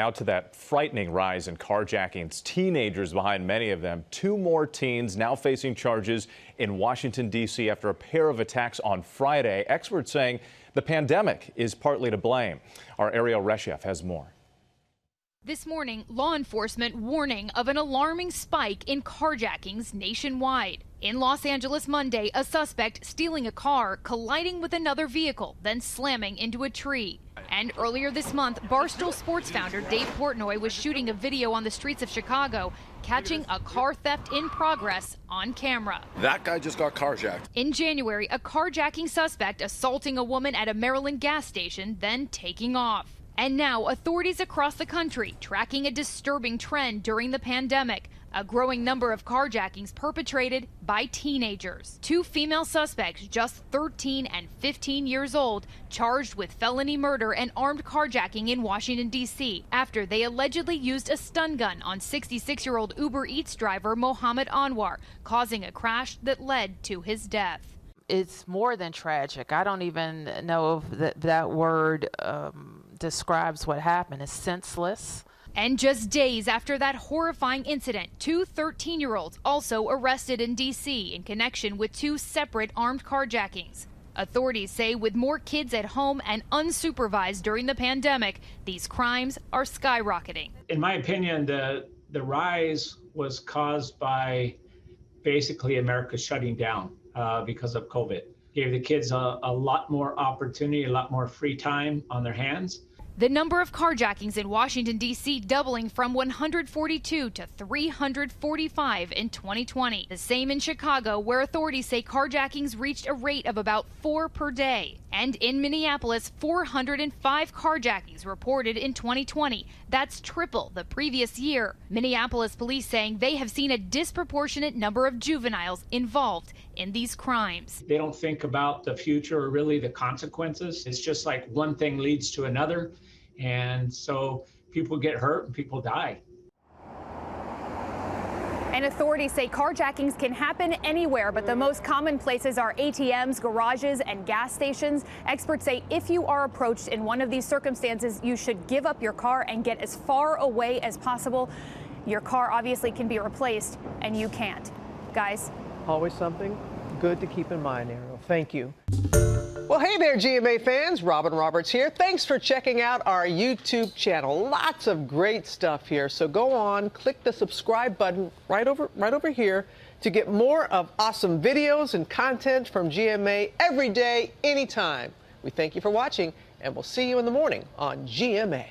Now to that frightening rise in carjackings, teenagers behind many of them. 2 more teens now facing charges in Washington, D.C. after a pair of attacks on Friday. Experts saying the pandemic is partly to blame. Our Ariel Reshef has more. This morning, law enforcement warning of an alarming spike in carjackings nationwide. In Los Angeles Monday, a suspect stealing a car, colliding with another vehicle, then slamming into a tree. And earlier this month, Barstool Sports founder Dave Portnoy was shooting a video on the streets of Chicago, catching a car theft in progress on camera. That guy just got carjacked. In January, a carjacking suspect assaulting a woman at a Maryland gas station, then taking off. And now authorities across the country tracking a disturbing trend during the pandemic. A growing number of carjackings perpetrated by teenagers. 2 female suspects, just 13 and 15 years old, charged with felony murder and armed carjacking in Washington, D.C. after they allegedly used a stun gun on 66-year-old Uber Eats driver Mohammed Anwar, causing a crash that led to his death. It's more than tragic. I don't even know if that word describes what happened. It's senseless. And just days after that horrifying incident, 2 13-year-olds also arrested in D.C. in connection with 2 separate armed carjackings. Authorities say with more kids at home and unsupervised during the pandemic, these crimes are skyrocketing. In my opinion, the rise was caused by basically America shutting down because of COVID. Gave the kids a lot more opportunity, a lot more free time on their hands. The number of carjackings in Washington, D.C. doubling from 142 to 345 in 2020. The same in Chicago, where authorities say carjackings reached a rate of about 4 per day. And in Minneapolis, 405 carjackings reported in 2020. That's triple the previous year. Minneapolis police saying they have seen a disproportionate number of juveniles involved in these crimes. They don't think about the future or really the consequences. It's just like one thing leads to another. And so people get hurt and people die. And authorities say carjackings can happen anywhere, but the most common places are ATMs, garages, and gas stations. Experts say if you are approached in one of these circumstances, you should give up your car and get as far away as possible. Your car obviously can be replaced, and you can't. Guys? Always something good to keep in mind, Ariel. Thank you. Well, hey there, GMA fans. Robin Roberts here. Thanks for checking out our YouTube channel. Lots of great stuff here. So go on, click the subscribe button right over here to get more of awesome videos and content from GMA every day, anytime. We thank you for watching, and we'll see you in the morning on GMA.